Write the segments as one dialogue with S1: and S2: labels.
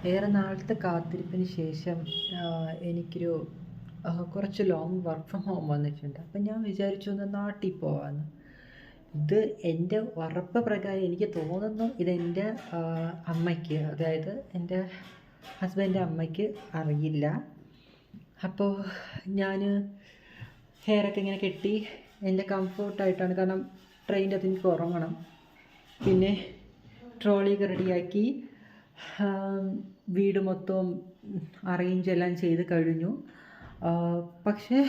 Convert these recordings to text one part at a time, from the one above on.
S1: ഏറെ നാളത്തെ കാത്തിരിപ്പിന് ശേഷം എനിക്കൊരു കുറച്ച് ലോങ് വർക്ക് ഫ്രം ഹോം വന്നിട്ടുണ്ട്. അപ്പം ഞാൻ വിചാരിച്ചു ഒന്ന് നാട്ടിൽ പോകാമെന്ന്. ഇത് എൻ്റെ ഉറപ്പ് പ്രകാരം എനിക്ക് തോന്നുന്നു ഇതെൻ്റെ അമ്മയ്ക്ക്, അതായത് എൻ്റെ ഹസ്ബൻഡിൻ്റെ അമ്മയ്ക്ക് അറിയില്ല. അപ്പോൾ ഞാൻ ഹെയറൊക്കെ ഇങ്ങനെ കെട്ടി എൻ്റെ കംഫർട്ടായിട്ടാണ്, കാരണം ട്രെയിനിൻ്റെ അകത്ത് എനിക്ക് ഉറങ്ങണം. പിന്നെ ട്രോളിയൊക്കെ റെഡിയാക്കി വീട് മൊത്തം അറേഞ്ച് എല്ലാം ചെയ്ത് കഴിഞ്ഞു. പക്ഷേ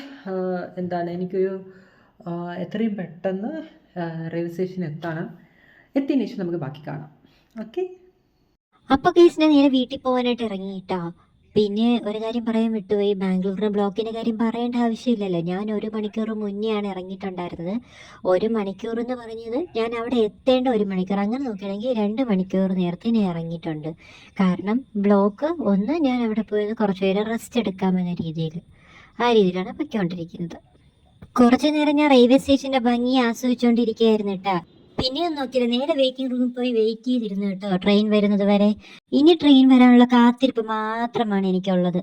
S1: എന്താണ്, എനിക്കൊരു എത്രയും പെട്ടെന്ന് റെയിൽവേ സ്റ്റേഷനിൽ എത്തണം. എത്തിയതിന് ശേഷം നമുക്ക് ബാക്കി കാണാം. ഓക്കെ.
S2: അപ്പൊ കേസ് ഞാൻ നേരെ വീട്ടിൽ പോകാനായിട്ട് ഇറങ്ങിയിട്ടാ. പിന്നെ ഒരു കാര്യം പറയാൻ വിട്ടുപോയി, ബാംഗ്ലൂരിലെ ബ്ലോക്കിന്റെ കാര്യം പറയേണ്ട ആവശ്യമില്ലല്ലോ. ഞാൻ 1 മണിക്കൂർ മുന്നെയാണ് ഇറങ്ങിയിട്ടുണ്ടായിരുന്നത്. 1 മണിക്കൂർ എന്ന് പറഞ്ഞത് ഞാൻ അവിടെ എത്തേണ്ട 1 മണിക്കൂർ, അങ്ങനെ നോക്കുകയാണെങ്കിൽ 2 മണിക്കൂർ നേരത്തെ ഞാൻ ഇറങ്ങിയിട്ടുണ്ട്. കാരണം ബ്ലോക്ക് ഒന്ന്, ഞാൻ അവിടെ പോയത് കുറച്ചു നേരം റെസ്റ്റ് എടുക്കാമെന്ന രീതിയിൽ, ആ രീതിയിലാണ് പൊയ്ക്കൊണ്ടിരിക്കുന്നത്. കുറച്ചു നേരം ഞാൻ റെയിൽവേ സ്റ്റേഷന്റെ ഭംഗി ആസ്വദിച്ചുകൊണ്ടിരിക്കുകയായിരുന്നു കേട്ടാ. പിന്നെയൊന്നും നോക്കിയില്ല, നേരെ വെയിറ്റിംഗ് റൂമിൽ പോയി വെയിറ്റ് ചെയ്തിരുന്നു കേട്ടോ, ട്രെയിൻ വരുന്നത് വരെ. ഇനി ട്രെയിൻ വരാനുള്ള കാത്തിരിപ്പ് മാത്രമാണ് എനിക്കുള്ളത്.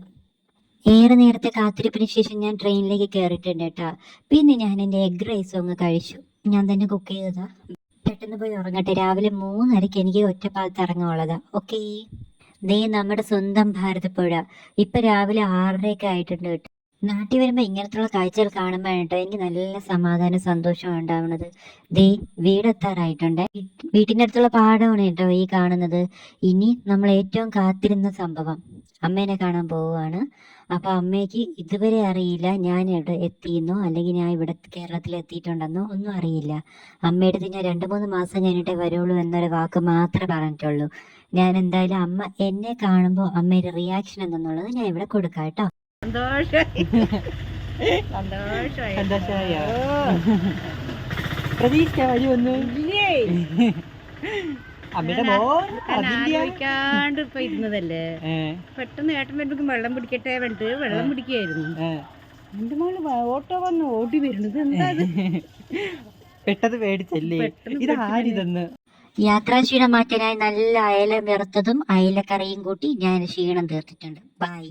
S2: ഏറെ നേരത്തെ കാത്തിരിപ്പിന് ശേഷം ഞാൻ ട്രെയിനിലേക്ക് കയറിയിട്ടുണ്ട് കേട്ടാ. പിന്നെ ഞാൻ എൻ്റെ എഗ് റൈസ് ഒന്ന് കഴിച്ചു. ഞാൻ തന്നെ കുക്ക് ചെയ്തതാ. പെട്ടെന്ന് പോയി ഉറങ്ങട്ടെ, രാവിലെ 3:30 എനിക്ക് ഒറ്റപ്പാലത്ത് ഇറങ്ങാനുള്ളതാ. ഓക്കേ. ദേ നമ്മുടെ സ്വന്തം ഭാരതപ്പുഴ. ഇപ്പൊ രാവിലെ 6:30 ആയിട്ടുണ്ട് കേട്ടോ. നാട്ടിൽ വരുമ്പോൾ ഇങ്ങനത്തുള്ള കാഴ്ചകൾ കാണുമ്പോഴാണ് കേട്ടോ എനിക്ക് നല്ല സമാധാനം സന്തോഷം ഉണ്ടാവുന്നത്. ദേ വീടെത്താറായിട്ടുണ്ട്. വീട്ടിൻ്റെ അടുത്തുള്ള പാടമാണ് കേട്ടോ ഈ കാണുന്നത്. ഇനി നമ്മൾ ഏറ്റവും കാത്തിരുന്ന സംഭവം, അമ്മേനെ കാണാൻ പോവുകയാണ്. അപ്പോൾ അമ്മയ്ക്ക് ഇതുവരെ അറിയില്ല ഞാൻ ഇവിടെ എത്തിയെന്നോ അല്ലെങ്കിൽ ഞാൻ ഇവിടെ കേരളത്തിൽ എത്തിയിട്ടുണ്ടെന്നോ ഒന്നും അറിയില്ല. അമ്മയുടെ ഞാൻ 2-3 മാസം കഴിഞ്ഞിട്ടേ വരുള്ളൂ എന്നൊരു വാക്ക് മാത്രമേ പറഞ്ഞിട്ടുള്ളൂ. ഞാൻ എന്തായാലും അമ്മ എന്നെ കാണുമ്പോൾ അമ്മയുടെ റിയാക്ഷൻ എന്തെന്നുള്ളത് ഞാൻ ഇവിടെ കൊടുക്കാം കേട്ടോ.
S1: സന്തോഷമായോ? പ്രതീക്ഷ വരുമൊന്നും
S3: ആലോചിക്കാണ്ട് ഇപ്പൊ ഇരുന്നതല്ലേ. പെട്ടെന്ന് ഏട്ടൻ വരുമ്പോ വെള്ളം പിടിക്കട്ടെ വേണ്ടിട്ട് വെള്ളം പിടിക്കായിരുന്നു. എന്റെ മോള് ഓട്ടോ വന്ന് ഓടി വരുന്നത് എന്താ
S1: പെട്ടെന്ന് പേടിച്ചല്ലേ? ഇത് ആരിതെന്ന്.
S2: യാത്രാക്ഷീണം മാറ്റാനായി നല്ല അയല വറുത്തതും അയലക്കറിയും കൂട്ടി ഞാൻ ക്ഷീണം തീർത്തിട്ടുണ്ട്. ബൈ.